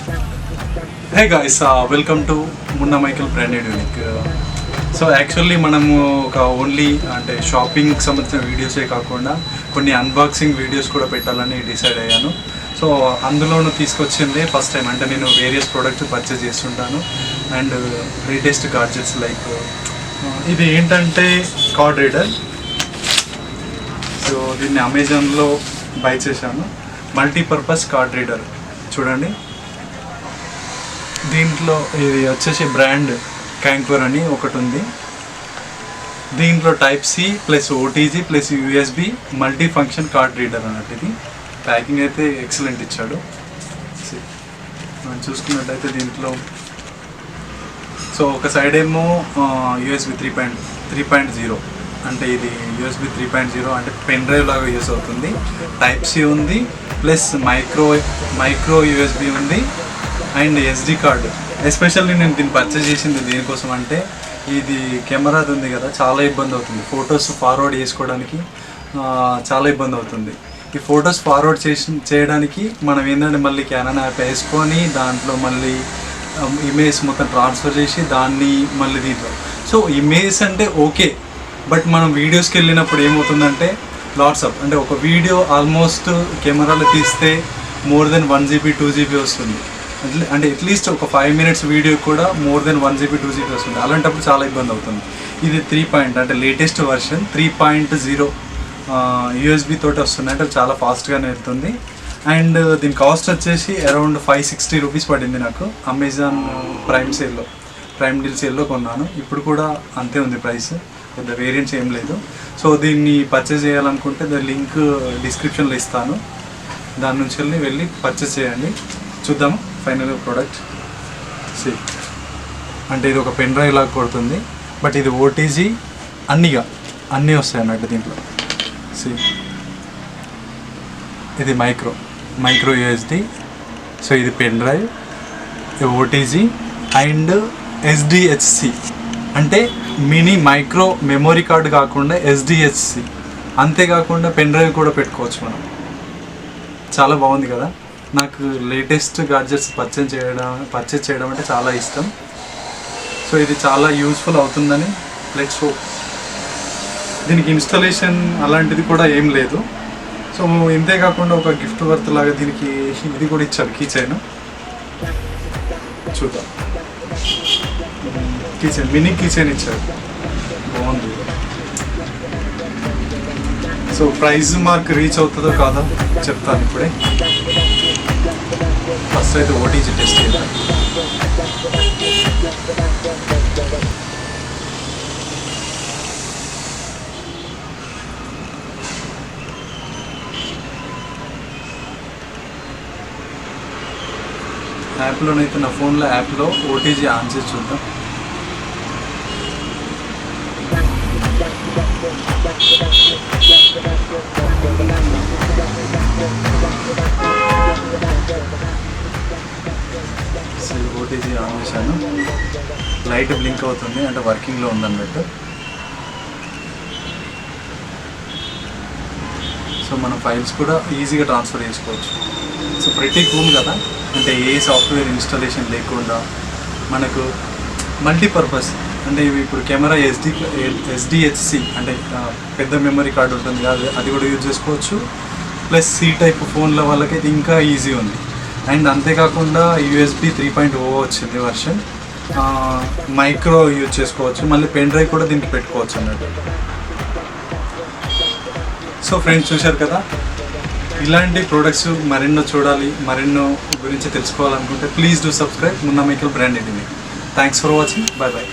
Hey guys, welcome to Munna Michael Branded Unique. So actually మనము ఒక only అంటే షాపింగ్కి సంబంధించిన వీడియోసే కాకుండా కొన్ని అన్బాక్సింగ్ వీడియోస్ కూడా పెట్టాలని డిసైడ్ అయ్యాను. సో అందులోనూ తీసుకొచ్చింది ఫస్ట్ టైం. అంటే నేను వేరియస్ ప్రోడక్ట్స్ పర్చేస్ చేస్తుంటాను అండ్ లేటెస్ట్ గాడ్జెట్స్ లైక్ ఇది ఏంటంటే కార్డ్రీడర్. సో దీన్ని అమెజాన్లో బై చేశాను. మల్టీపర్పస్ కార్డ్రీడర్ చూడండి. దీంట్లో ఇది వచ్చేసి బ్రాండ్ క్యాంక్వర్ అని ఒకటి ఉంది. దీంట్లో type C plus OTG plus USB multi function card reader అన్నట్టు. ఇది ప్యాకింగ్ అయితే ఎక్సలెంట్ ఇచ్చాడు. మనం చూసుకున్నట్టయితే దీంట్లో సో ఒక సైడ్ ఏమో యూఎస్బి 3.0 అంటే ఇది యూఎస్బి 3.0 అంటే పెన్ డ్రైవ్ లాగా యూస్ అవుతుంది. టైప్ సి ఉంది ప్లస్ మైక్రో యూఎస్బి ఉంది అండ్ ఎస్డి కార్డు. ఎస్పెషల్లీ నేను దీన్ని పర్చేస్ చేసింది దేనికోసం అంటే ఇది కెమెరాది ఉంది కదా, చాలా ఇబ్బంది అవుతుంది ఫొటోస్ ఫార్వర్డ్ చేసుకోవడానికి. చాలా ఇబ్బంది అవుతుంది. ఈ ఫొటోస్ ఫార్వర్డ్ చేయడానికి మనం ఏంటంటే మళ్ళీ కెనాన్ యాప్ వేసుకొని దాంట్లో మళ్ళీ ఇమేజ్ మొత్తం ట్రాన్స్ఫర్ చేసి దాన్ని మళ్ళీ దీంట్లో. సో ఇమేజ్ అంటే ఓకే, బట్ మనం వీడియోస్కి వెళ్ళినప్పుడు ఏమవుతుందంటే లాట్సప్ అంటే ఒక వీడియో ఆల్మోస్ట్ కెమెరాలో తీస్తే మోర్ దెన్ 1 GB 2 GB వస్తుంది. అంటే అట్లీస్ట్ ఒక 5 minutes వీడియో కూడా మోర్ దెన్ 1 GB 2 GB వస్తుంది. అలాంటప్పుడు చాలా ఇబ్బంది అవుతుంది. ఇది 3 అంటే లేటెస్ట్ వర్షన్ 3.0 యూఎస్బి తోటి వస్తుంది. అంటే చాలా ఫాస్ట్గానే వెళ్తుంది. అండ్ దీని కాస్ట్ వచ్చేసి అరౌండ్ 560 రూపీస్ పడింది నాకు. అమెజాన్ ప్రైమ్ డీల్ సేల్లో కొన్నాను. ఇప్పుడు కూడా అంతే ఉంది ప్రైస్, పెద్ద వేరియంట్స్ ఏం లేదు. సో దీన్ని పర్చేస్ చేయాలనుకుంటే దాని లింక్ డిస్క్రిప్షన్లో ఇస్తాను. దాని నుంచి వెళ్ళి పర్చేస్ చేయండి. చూద్దాము ఫైనల్ ప్రోడక్ట్. అంటే ఇది ఒక పెన్ డ్రైవ్ లాగా కొడుతుంది, బట్ ఇది ఓటీజీ అన్నీ వస్తాయి అన్నట్టు దీంట్లో. ఇది మైక్రో యూఎస్డి. సో ఇది పెన్ డ్రైవ్, ఓటీజీ అండ్ ఎస్డిహెచ్సి అంటే మినీ మైక్రో మెమొరీ కార్డు కాకుండా ఎస్డిహెచ్సి. అంతేకాకుండా పెన్ డ్రైవ్ కూడా పెట్టుకోవచ్చు మనం. చాలా బాగుంది కదా. నాకు లేటెస్ట్ గాడ్జెట్స్ పర్చేస్ చేయడం అంటే చాలా ఇష్టం. సో ఇది చాలా యూస్ఫుల్ అవుతుందని లెట్స్ హోప్. దీనికి ఇన్స్టాలేషన్ అలాంటిది కూడా ఏం లేదు. సో ఇంతే కాకుండా ఒక గిఫ్ట్ వర్త్ లాగా దీనికి ఇది కూడా ఇచ్చారు, కీ చైన్. చూద్దాం, మినీ కీ చైన్ ఇచ్చారు, బాగుంది. సో ప్రైజ్ మార్క్ రీచ్ అవుతుందో కాదో చెప్తాను ఇప్పుడే. ఫస్ట్ అయితే ఓటీజీ టెస్ట్ చేద్దాం. యాప్లోనైతే నా ఫోన్లో యాప్లో ఓటీజీ ఆన్ చేసి చూద్దాం. ఓటీజీ ఆన్ చేశాను. లైట్ బ్లింక్ అవుతుంది అంటే వర్కింగ్లో ఉందన్నట్టు. సో మన ఫైల్స్ కూడా ఈజీగా ట్రాన్స్ఫర్ చేసుకోవచ్చు. సో ప్రతి కూల్ కదా, అంటే ఏ సాఫ్ట్వేర్ ఇన్స్టాలేషన్ లేకుండా మనకు మల్టీపర్పస్. అంటే ఇవి ఇప్పుడు కెమెరా ఎస్డిహెచ్సి అంటే పెద్ద మెమరీ కార్డు ఉంటుంది కదా, అది కూడా యూజ్ చేసుకోవచ్చు. ప్లస్ సి టైప్ ఫోన్ల వాళ్ళకైతే ఇంకా ఈజీ ఉంది. అండ్ అంతేకాకుండా యూఎస్బి 3.0 వచ్చింది వర్షన్. మైక్రో యూజ్ చేసుకోవచ్చు. మళ్ళీ పెన్ డ్రైవ్ కూడా దీనికి పెట్టుకోవచ్చు అన్నట్టు. సో ఫ్రెండ్స్ చూశారు కదా, ఇలాంటి ప్రోడక్ట్స్ మరెన్నో గురించి తెలుసుకోవాలనుకుంటే please do subscribe Munna Michael branded unique. Thanks for watching. By.